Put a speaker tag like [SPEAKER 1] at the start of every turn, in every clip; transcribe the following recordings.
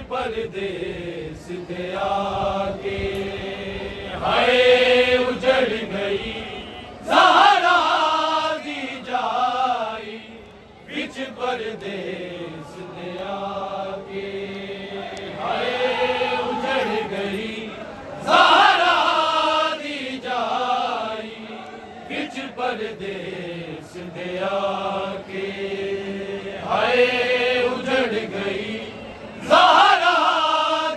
[SPEAKER 1] परदेस दे आके हाय उजड़ गई ज़हरा दी जाई बिच परदेस दे आके हाय उजड़ गई ज़हरा दी जाई बिच परदेस दे आके हाय उजड़ गई ज़हरा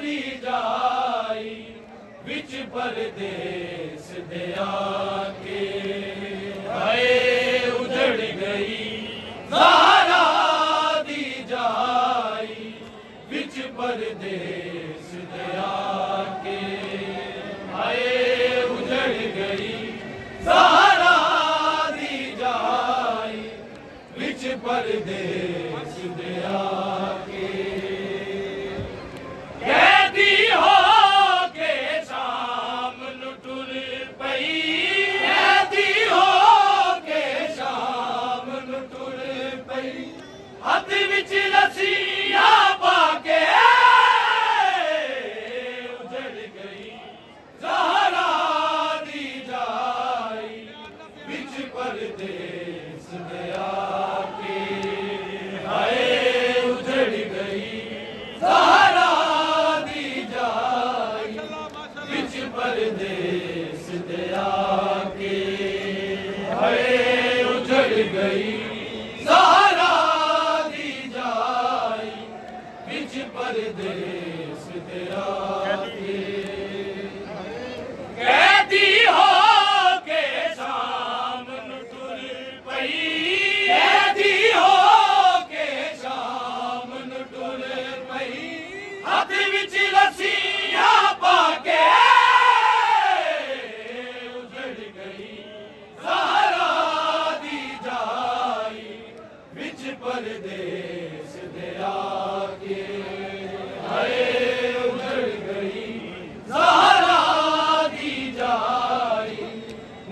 [SPEAKER 1] दी जाई बिच परदेस दे आके हाय उजड़ गई ज़हरा दी जाई बिच परदेस दे आके हाय उजड़ गई ज़हरा दी जाई बिच परदेस दे आके कैदी हो के शाम नु टुर पई कैदी हो के शाम नु टुर पई हथ विच रस्सियां पाके उजड़ गई ज़हरा दी जाई बिच परदेस दे आके हाय उजड़ गई ज़हरा दी जाई बिच परदेस दे आके हाय उजड़ गई ज़हरा दी जाई बिच परदेस दे आके कैदी हो के शाम नु टुर पई कैदी हो के शाम नु टुर पई हथ विच रस्सियां पाके उजड़ गई ज़हरा दी जाई बिच परदेस दे आके हाय उजड़ गई ज़हरा दी जाई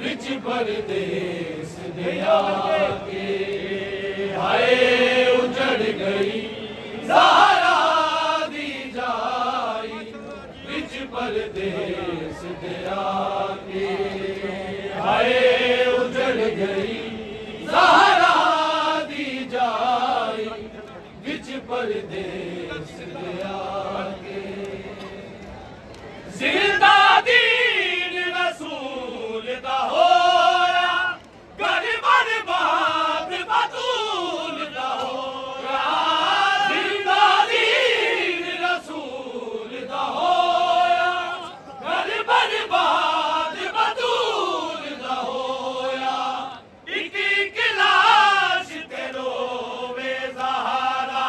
[SPEAKER 1] बिच परदेस दे आके हाय उजड़ गई ज़हरा दी जाई बिच परदेस दे आके हाय उजड़ गई ज़हरा दी जाई बिच परदेस दे आके जिंदा दीन रसूल दा होया घर बर्बाद बतूल दा होया जिंदा दीन रसूल दा होया घर बर्बाद बतूल दा होया एक एक लाश ते रोवे ज़हरा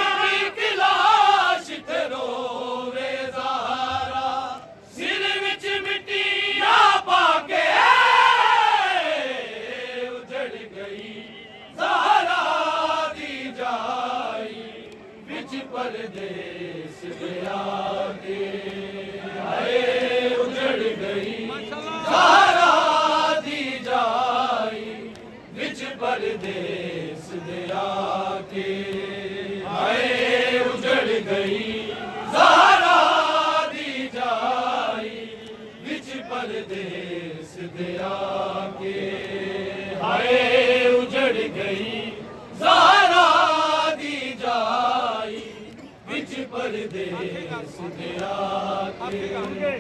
[SPEAKER 1] एक एक लाश ते रोवे ज़हरा सिर विच मिट्टियां पाके उजड़ गई ज़हरा दी जाई बिच परदेस दे आके हाय उजड़ गई ज़हरा दी जाई बिच परदेस दे आके हाय उजड़ गई ज़हरा दी जाई बिच परदेस दे आके हाय उजड़ गई ज़हरा दी जाई बिच परदेस दे आके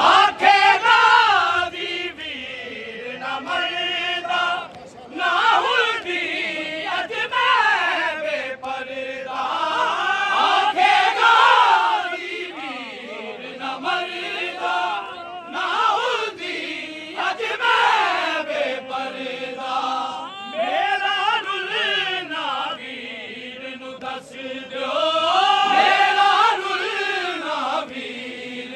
[SPEAKER 1] आखे गाजी वीर न मरदा ना हुलदी अज मैं बेपर्दा आखे गाजी वीर न मरदा ना हुलदी अज मैं बेपर्दा मेरा रुलना वीर नु दस दियो मेरा रुलना वीर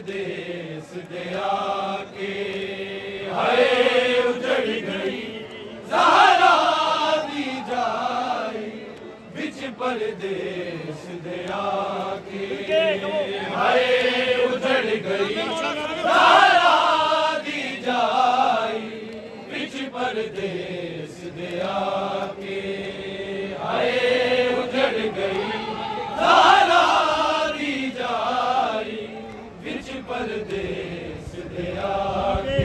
[SPEAKER 1] परदेस दया के हाय उजड़ गई ज़हरा दी जाई बिच परदेस दया के हाय उजड़ गई ज़हरा दी जाई बिच परदेस दया के हाय उजड़ गई ज़हरा दी जाई बिच परदेस दया के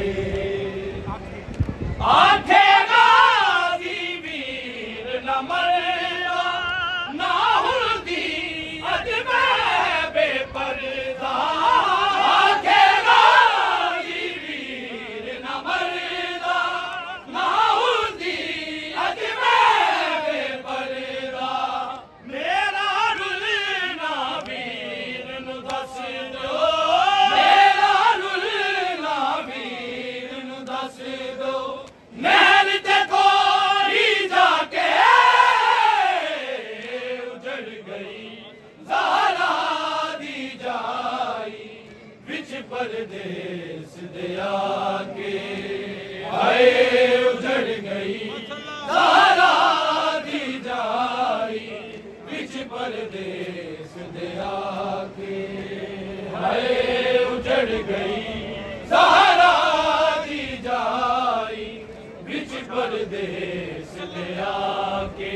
[SPEAKER 1] आखे गाजी वीर न मरदा ना हुंदी अज मैं बेपर्दा आखे गाजी वीर न मरदा ना हुंदी अज मैं बेपर्दा मेरा रुलना वीर नु दस दो मेरा रुलना वीर नु दस दो महल ते कोरी जाके उजड़ गई ज़हरा दी जाई बिच परदेस दया के हाय उजड़ गई ज़हरा दी जाई बिच परदेस दया के हाय उजड़ गई ज़हरा दी जाई बिच परदेस दया के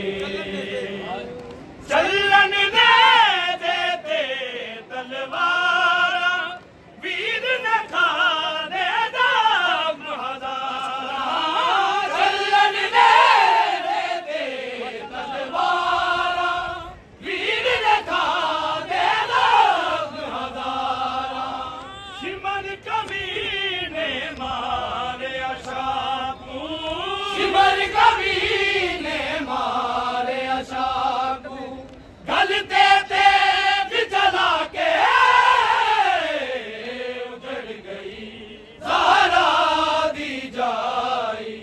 [SPEAKER 1] चलन दे देते तलवारा वीर न खाने दाग हज़ारा चलन दे देते तलवारा वीर न खाने दाग हज़ारा शिमर कमीने मारे अशाकू शिमर कमीने मारे अशाकू गलते तेज जला के उजड़ गई ज़हरा दी जाई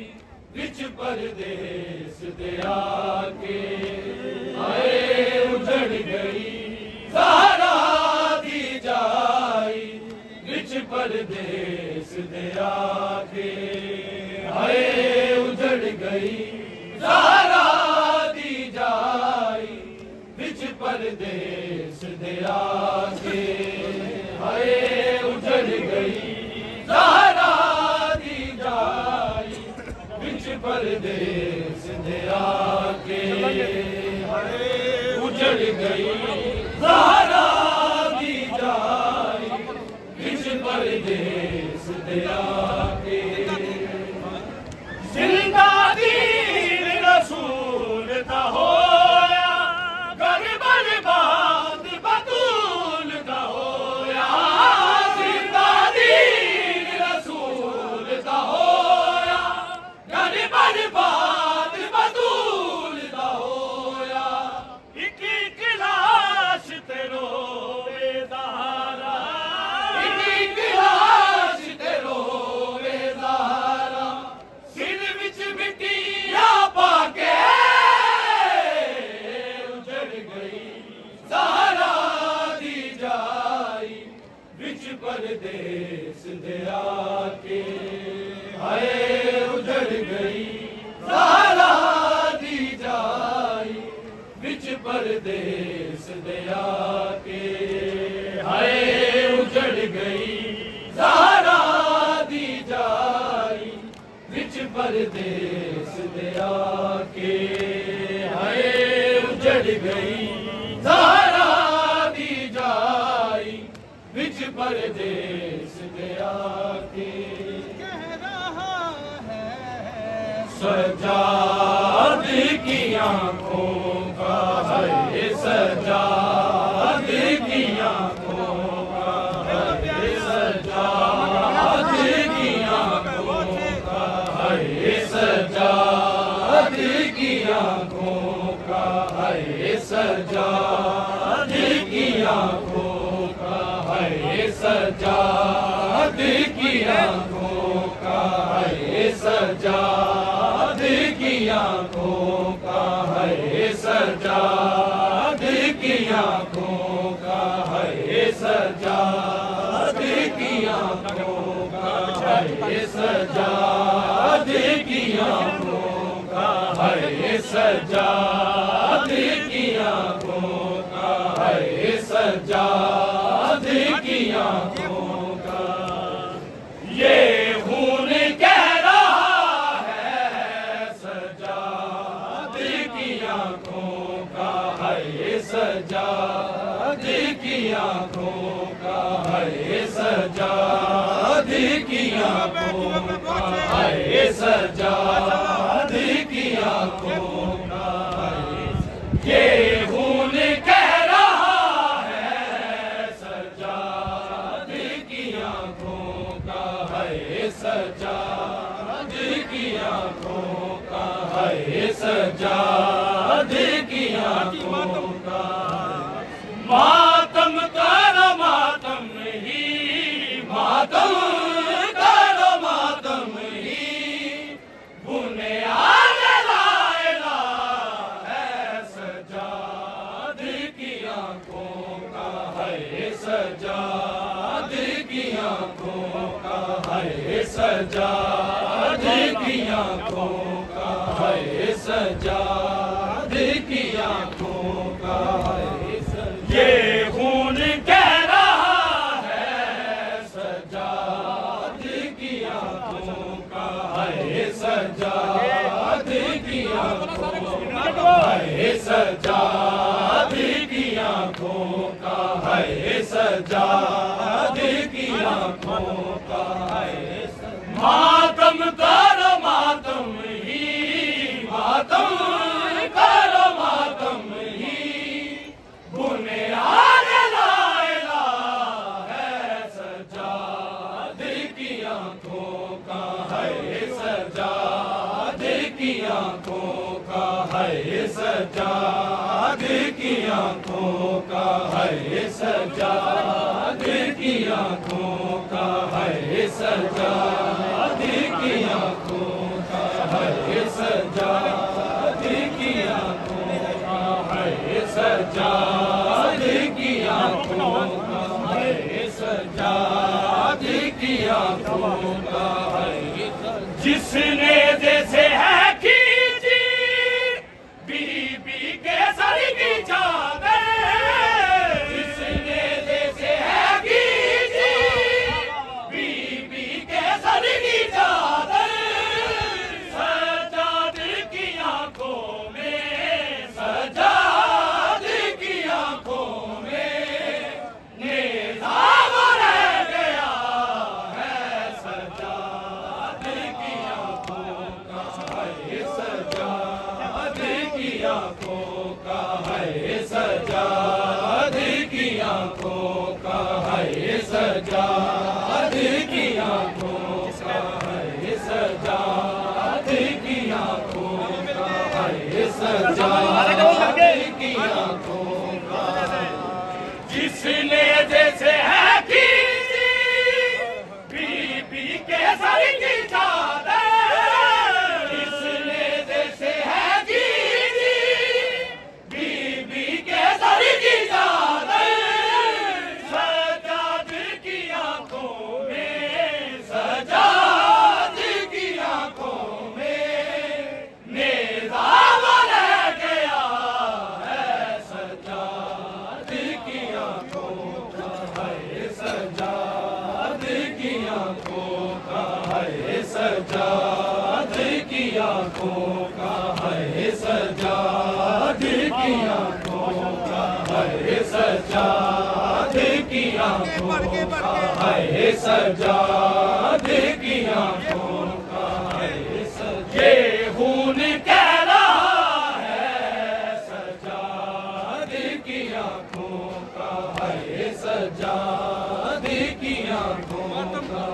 [SPEAKER 1] बिच परदेस दया के हाय उजड़ गई ज़हरा दी जाई बिच परदेस दया के हाय उजड़ गई ज़हरा दी जाई बिच परदेस दया के हाय उजड़ गई ज़हरा दी जाई बिच परदेस दया के हाय उजड़ गई ज़हरा दी जाई बिच परदेस दया के जिंदा दीन रसूल दा होया घर बर्बाद बतूल दा होया जिंदा दीन रसूल दा होया घर बर्बाद बतूल दा होया एक लाश ते रोवे ज़हरा एक लाश ते रोवे ज़हरा सिर विच मिट्टियां पाके उजड़ गई ज़हरा दी जाई बिच परदेस दया के हाय उजड़ गई ज़हरा दी जाई बिच परदेस दया के हाय उजड़ गई ज़हरा दी जाई बिच परदेस दया के हाय उजड़ गई ज़हरा दी जाई बिच परदेस दया के कह रहा है सजाद की आंखों का है सजाद की आंखों का है सजाद की आंखों का है सजाद की आंखों का है सजाद की आंखों का है सजाद की आंखों का है सजाद की आंखों का है सजाद की आंखों का है सजाद है सजाद की आंखों का, है सजाद की आंखों का, है सजाद की आंखों का। ये खून कह रहा है सजाद की आंखों का, है सजाद की आंखों का, है सजाद की आंखों का, है सजाद की आंखों का। ये खून कह रहा है सजाद की आंखों का, है सजाद की आंखों का, है सजाद की आंखों का। मातम करो मातम ही, मातम करो मातम ही, बुनियाद लाएला है सजाद की आंखों का, है सजाद की आंखों का, है सजाद की आंखों का, है सजाद की आंखों का। ये खून कह रहा है सजाद की आंखों का, है सजाद की आंखों का, है सजाद की आंखों का, है सजाद की आंखों का। मातम करो मातम ही, मातम करो मातम ही, बुनियाद लाएला है सजाद की आंखों का, है सजाद की आंखों का, है सजाद की आंखों का, है सजाद की आंखों का, है सजाद की आंखों का, है सजाद की आंखों का, है सजाद की आंखों का, है सजाद की आंखों का। जिसने जैसे है खींची बीबी के सर की चादर, जिसने जैसे है खींची बीबी के सर की चादर, सजाद की आंखों में, सजाद की आंखों में निज़ाम रह गया है सजाद की आंखों का, है सजाद की आंखों का, है सजाद की आंखों का, है सजाद की आंखों का, है सजाद की आंखों का, है सजाद की आंखों का। जिसने जैसे है खींची बीबी के सर की चादर, जिसने जैसे है खींची बीबी के सर की चादर, सजाद की आंखों में, सजाद की आंखों में निज़ाम रह गया है सजाद की आंखों का, है सजाद की आंखों का, है सजाद की आंखों का, है सजाद की आंखों का, है सजाद की आंखों का, है सजाद की आंखों का। ये खून कह रहा है सजाद की आंखों का, है सजाद की आंखों का।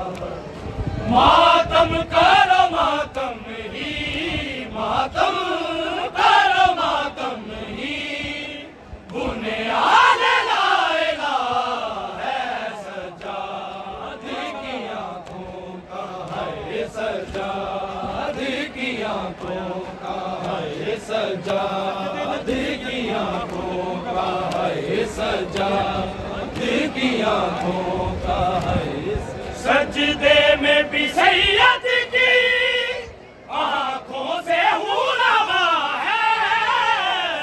[SPEAKER 1] मातम करो मातम ही, मातम करो मातम ही, बुनियाद लाएला है सजाद की आंखों का, है सजाद की आंखों का, है सजाद की आंखों का, है सजाद की आंखों का, है सजदे में भी सैयद की आंखों से हूँ रवा है,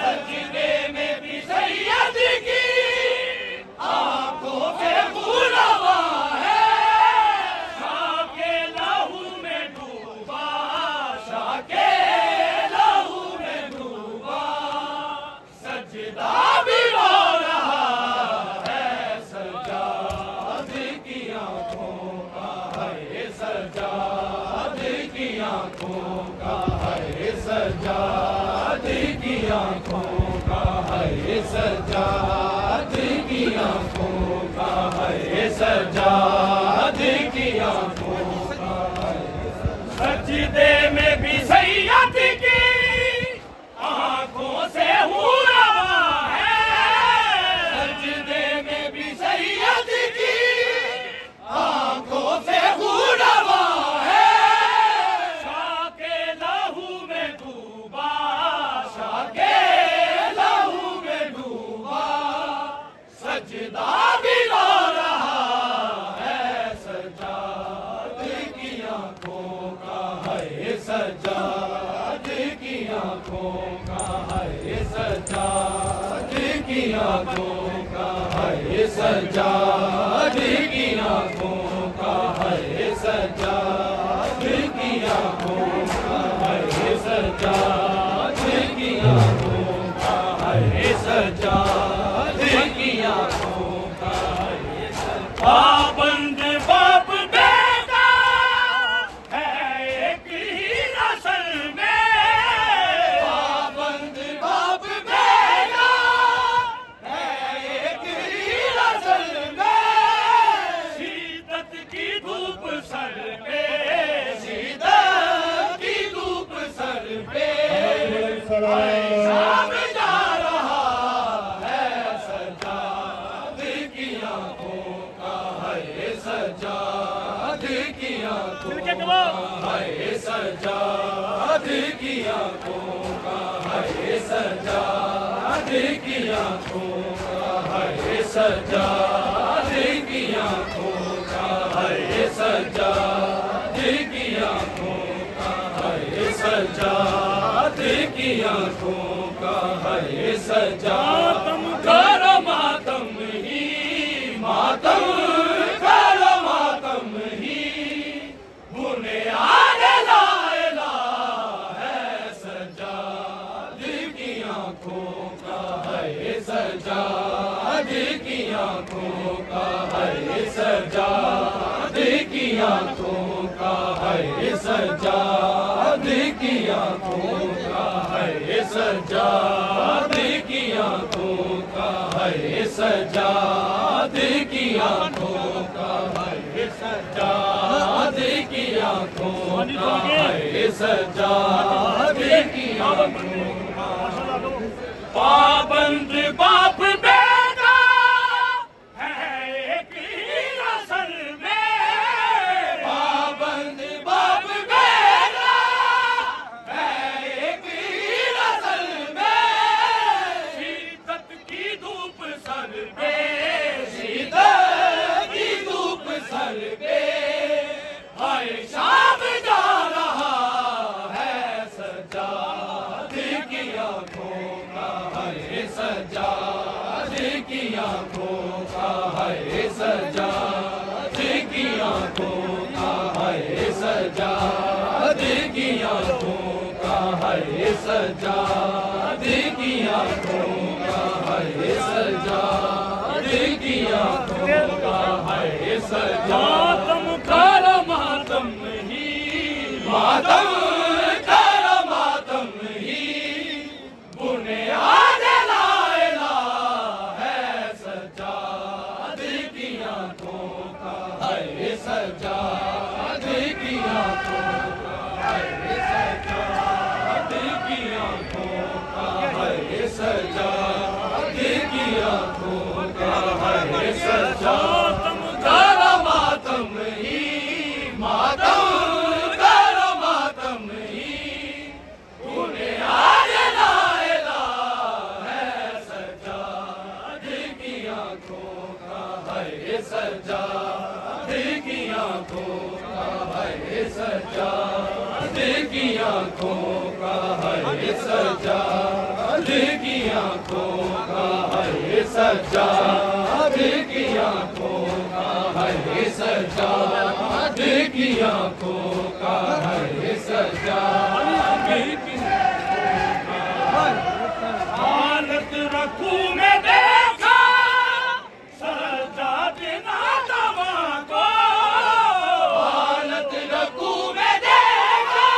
[SPEAKER 1] सजदे में भी सैयद की आंखों से हूँ रवा है, शाह के लहू में डूबा, शाह के लहू में डूबा, सजदा भी रो रहा है, सज्जाद की आंखों का है, सज्जाद की आंखों का है, सज्जाद की आंखों का है, सज्जाद की आंखों का है, सज्जाद की आंखों का है, सजदे में भी सैयद की आंखों से हूँ रवा है, सजदे में भी सैयद की आंखों से हूँ रवा है, शाह के लहू में डूबा, शाह के लहू में डूबा, सजदा भी रो रहा है, सज्जाद की आंखों का है, सज्जाद की आंखों का है, सज्जाद की आंखों का है, सज्जाद की आंखों का है, सज्जाद की आंखों का है, सज्जाद की आंखों का है, सज्जाद की आंखों का है, पाबंद बाप बेटा है एक ही नस्ल में, पाबंद बाप बेटा है एक ही नस्ल में, शिद्दत की धूप सर पे, शिद्दत की धूप सर पे, शाम जा रहा है, सज्जाद की आंखों का है, सज्जाद की आंखों का है, सज्जाद की आंखों का है, सज्जाद की आंखों का है, सज्जाद की आंखों का है, सज्जाद की आंखों का है, सज्जाद की आंखों का है, सज्जाद करो मातम ही, मातम करो मातम ही, बुनियाद ला इलाहा है, सज्जाद की आंखों का है, सज्जाद की आंखों का है, सज्जाद की आंखों का है, सज्जाद की आंखों का है, सज्जाद की आंखों का है, सज्जाद की आंखों का है, सज्जाद की आंखों का है, सज्जाद की आंखों का, पाबंद बाप बेटा है एक ही नस्ल में, पाबंद बाप बेटा है एक ही नस्ल में, शिद्दत की धूप सर पे, शिद्दत की धूप सर पे, हाय शाम जा रहा है, सज्जाद की आंखों का है, सज्जाद की आंखों का है, सज्जाद की आंखों का है, सज्जाद की आंखों का है, सज्जाद की आंखों का है, सज्जाद की आंखों का है, सज्जाद करो मातम ही, मातम करो मातम ही, बुनियाद ला इलाहा है, सज्जाद की आंखों का है, सज्जाद की आंखों का है, सज्जाद की आंखों का है, सज्जाद की आंखों का है, सज्जाद करो मातम ही, मातम करो मातम ही, बुनियाद ला इलाहा है, सज्जाद की आंखों का है, सज्जाद की आंखों है सजाद की आंखों का है सजाद की आंखों का है सजाद की आंखों का है सजाद की आंखों का है सजाद की हालत रखूं मैं देखा सजाद नादवा को हालत रखूं मैं देखा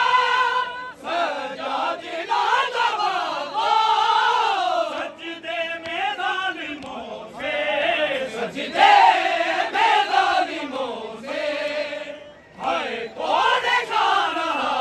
[SPEAKER 1] सजाद नादवा को सजदे में जालिमों से सजदे में जालिमों से हाय कौन खा रहा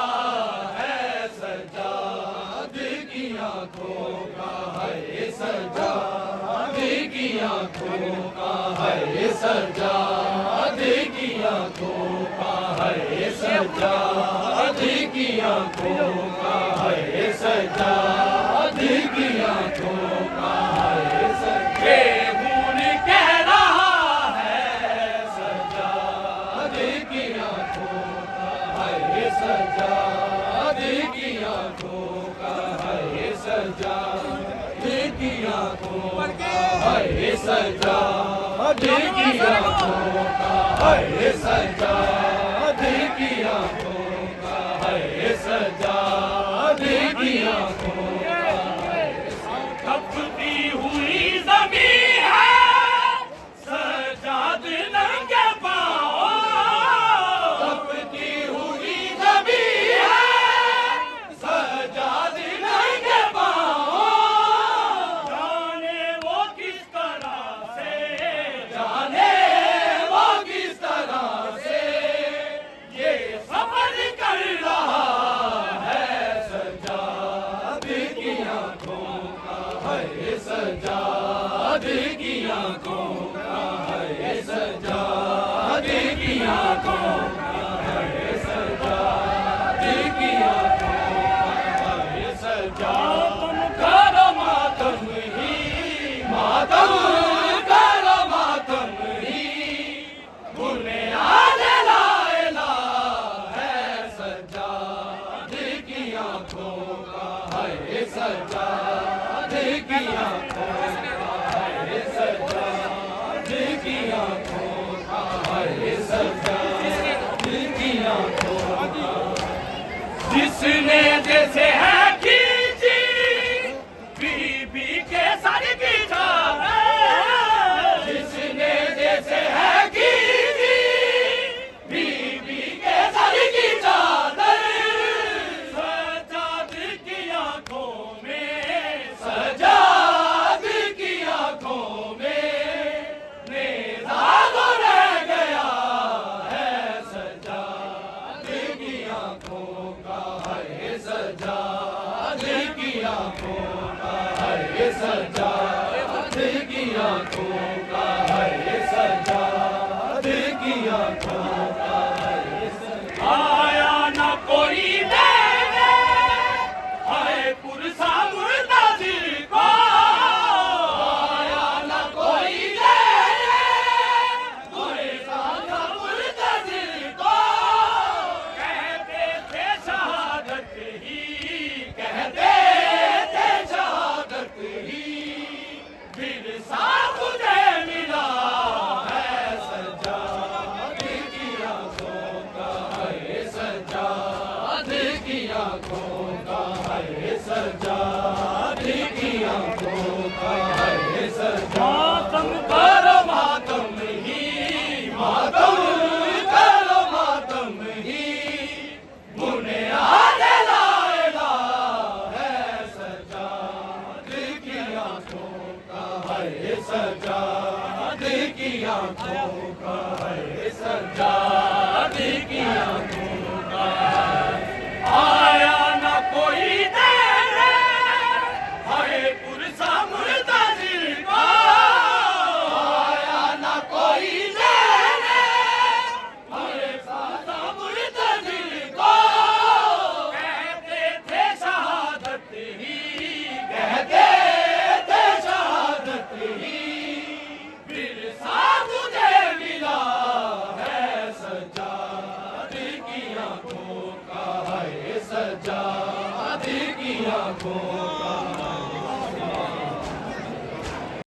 [SPEAKER 1] है सजाद की आंखों का है सजाद की आंखों का है सजाद की आंखों का है सजाद की आंखों का है सजाद की आंखों का है सजाद खून कह रहा है सजाद की आंखों का है सजाद की आंखों का है सजाद की आंखों का है सजाद की आंखों का है सजाद की आंखों का है सजाद की आंखों का कपती हुई ज़मीं है सजाद नंगे पाँव कपती हुई ज़मीं है सजाद नंगे पाँव जाने वो किस तरह से ये सफर कर रहा है सजाद की आंखों का है सजाद की आंखों का है सजाद की आंखों का है सजाद की आंखों का है सजाद करो मातम ही मातम करो मातम ही बुनियाद लाएला है सजाद की आंखों का है सजाद की आंखों का है सजाद की आंखों का है सजाद की आंखों का जिसने जैसे है खींची बीबी के सर की चादर जिसने जैसे है खींची बीबी के सर की चादर सजाद की आंखों में सजाद की आंखों में नेज़ाद रह गया है सजाद की आंखों का है सजाद की आंखों का है सजाद की आंखों का है सजाद की आंखों का है सजाद आया न कोई देने हाय पुरसा मुर्ताज़िर को आया न कोई देने पुरसा मुर्ताज़िर को कहते थे शहादत ही कहते थे शहादत ही फिर साथ मुझे मिला है सजाद की आंखों का है सजाद की आंखों का है सजाद की आंखों का है सजाद मातम करो मातम ही मातम करो मातम ही बुनियाद लाएला है सजाद की आंखों का है सजाद की आंखों का है सजाद की आंखों का आया न कोई देने हाय पुरसा मुर्ताज़िर को आया न कोई देने हाय पुरसा मुर्ताज़िर को कहते थे शहादत ही कहते थे शहादत ही फिर सा मुझे मिला है सजा की आंखों का है सज्जाद की आंखों का